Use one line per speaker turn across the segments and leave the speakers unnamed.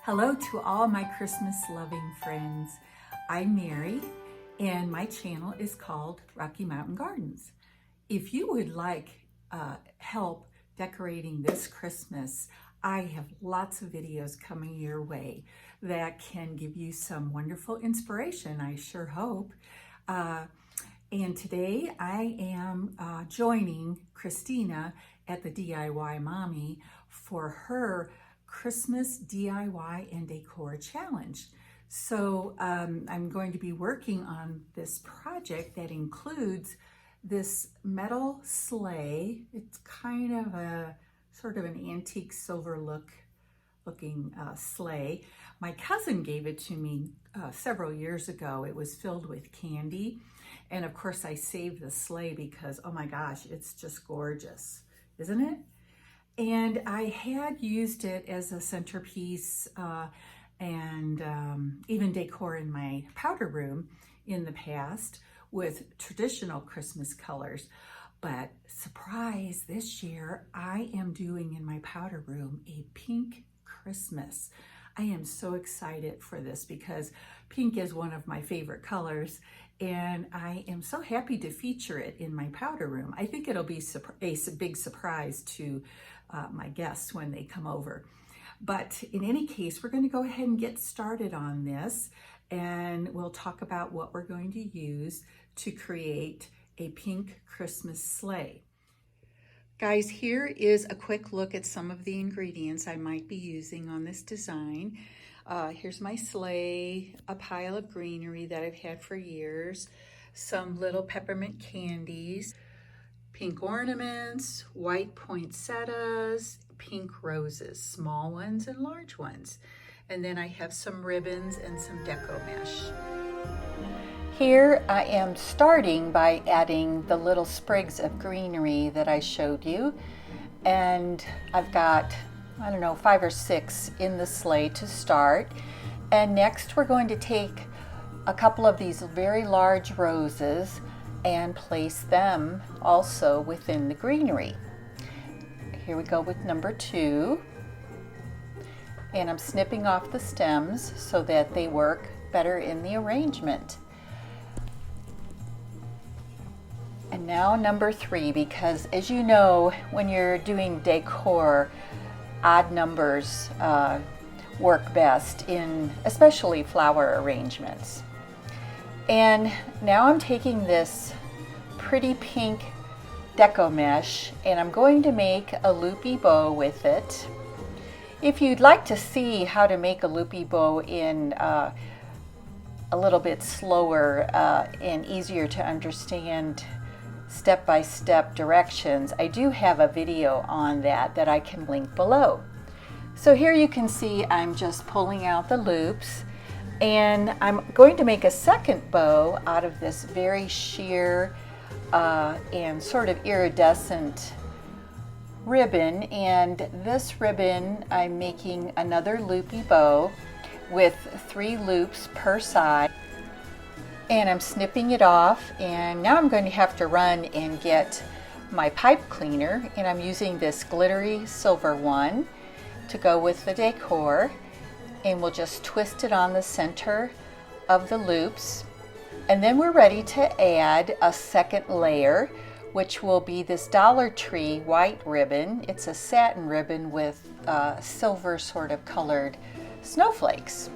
Hello to all my Christmas loving friends. I'm Mary and my channel is called Rocky Mountain Gardens. If you would like help decorating this Christmas, I have lots of videos coming your way that can give you some wonderful inspiration, I sure hope. And today I am joining Christina at the DIY Mommy for her Christmas DIY and Decor Challenge. So I'm going to be working on this project that includes this metal sleigh. It's kind of a sort of an antique silver looking sleigh. My cousin gave it to me several years ago. It was filled with candy. And of course I saved the sleigh because, oh my gosh, it's just gorgeous, isn't it? And I had used it as a centerpiece and even decor in my powder room in the past with traditional Christmas colors. But surprise, this year I am doing in my powder room a pink Christmas. I am so excited for this because pink is one of my favorite colors and I am so happy to feature it in my powder room. I think it'll be a big surprise to my guests when they come over. But in any case, we're going to go ahead and get started on this and we'll talk about what we're going to use to create a pink Christmas sleigh. Guys, here is a quick look at some of the ingredients I might be using on this design. Here's my sleigh, a pile of greenery that I've had for years, some little peppermint candies, pink ornaments, white poinsettias, pink roses, small ones and large ones. And then I have some ribbons and some deco mesh. Here I am starting by adding the little sprigs of greenery that I showed you. And I've got, I don't know, 5 or 6 in the sleigh to start. And next we're going to take a couple of these very large roses and place them also within the greenery. Here we go with number 2. And I'm snipping off the stems so that they work better in the arrangement. And now number 3, because as you know, when you're doing decor, odd numbers work best in especially flower arrangements. And now I'm taking this pretty pink deco mesh and I'm going to make a loopy bow with it. If you'd like to see how to make a loopy bow in a little bit slower and easier to understand step-by-step directions, I do have a video on that I can link below. So here you can see I'm just pulling out the loops and I'm going to make a second bow out of this very sheer and sort of iridescent ribbon. And this ribbon, I'm making another loopy bow with 3 loops per side. And I'm snipping it off, and now I'm going to have to run and get my pipe cleaner, and I'm using this glittery silver one to go with the decor, and we'll just twist it on the center of the loops. And then we're ready to add a second layer, which will be this Dollar Tree white ribbon. It's a satin ribbon with silver sort of colored snowflakes.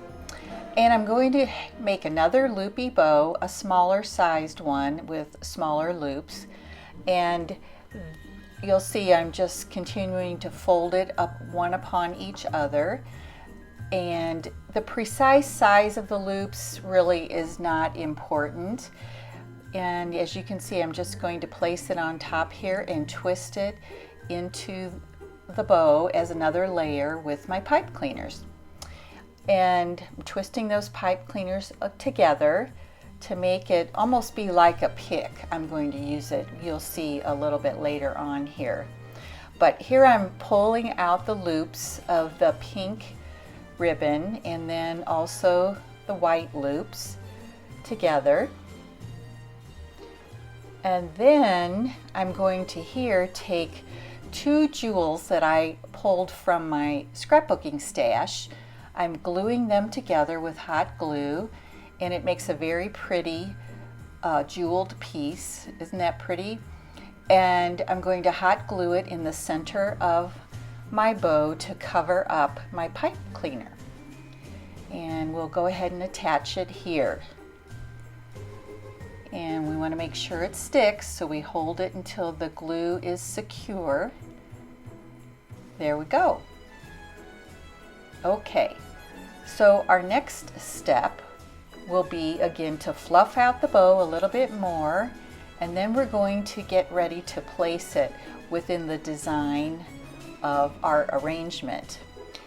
And I'm going to make another loopy bow, a smaller sized one with smaller loops. And you'll see I'm just continuing to fold it up one upon each other. And the precise size of the loops really is not important. And as you can see, I'm just going to place it on top here and twist it into the bow as another layer with my pipe cleaners. And I'm twisting those pipe cleaners together to make it almost be like a pick. I'm going to use it, you'll see a little bit later on here. But here I'm pulling out the loops of the pink ribbon and then also the white loops together. And then I'm going to here take 2 jewels that I pulled from my scrapbooking stash.
I'm gluing them together with hot glue, and it makes a very pretty jeweled piece. Isn't that pretty? And I'm going to hot glue it in the center of my bow to cover up my pipe cleaner. And we'll go ahead and attach it here. And we want to make sure it sticks, so we hold it until the glue is secure. There we go. Okay, so our next step will be again to fluff out the bow a little bit more, and then we're going to get ready to place it within the design of our arrangement.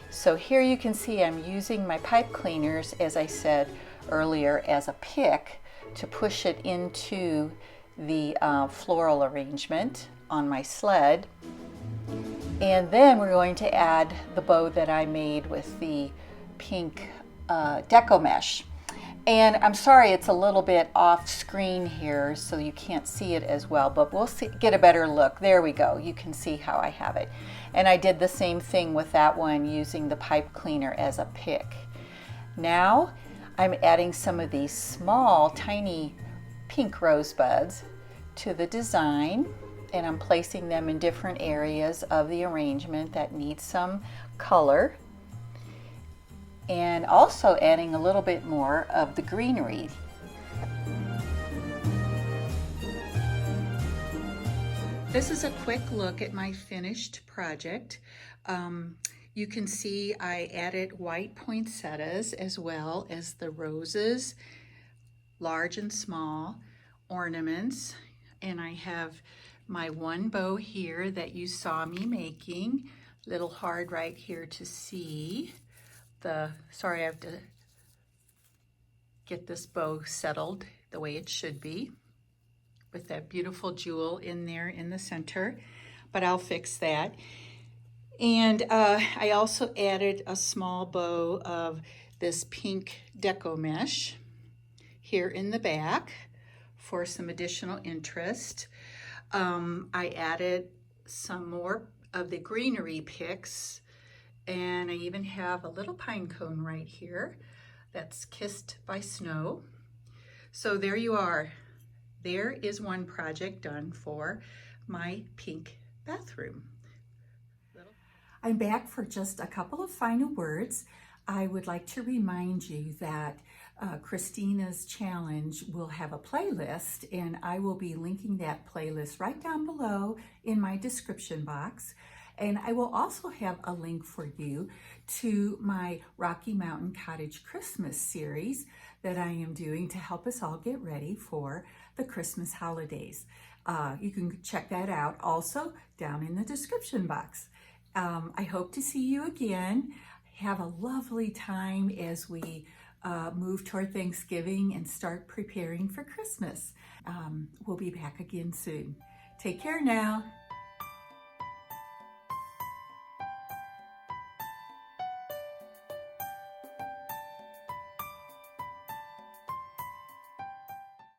So here you can see I'm using my pipe cleaners, as I said earlier, as a pick to push it into the floral arrangement on my sled. And then we're going to add the bow that I made with the pink deco mesh. And I'm sorry it's a little bit off screen here, so you can't see it as well, but we'll get a better look. There we go. You can see how I have it. And I did the same thing with that one using the pipe cleaner as a pick. Now I'm adding some of these small, tiny pink rosebuds to the design, and I'm placing them in different areas of the arrangement that need some color. And also adding a little bit more of the greenery.
This is a quick look at my finished project. You can see I added white poinsettias as well as the roses, large and small ornaments. And I have my one bow here that you saw me making. Little hard right here to see. Sorry, I have to get this bow settled the way it should be with that beautiful jewel in there in the center, but I'll fix that. And I also added a small bow of this pink deco mesh here in the back for some additional interest. I added some more of the greenery picks, and I even have a little pine cone right here that's kissed by snow. So there you are. There is one project done for my pink bathroom. I'm back for just a couple of final words. I would like to remind you that Christina's challenge will have a playlist, and I will be linking that playlist right down below in my description box. And I will also have a link for you to my Rocky Mountain Cottage Christmas series that I am doing to help us all get ready for the Christmas holidays. You can check that out also down in the description box. I hope to see you again. Have a lovely time as we move toward Thanksgiving and start preparing for Christmas. We'll be back again soon. Take care now.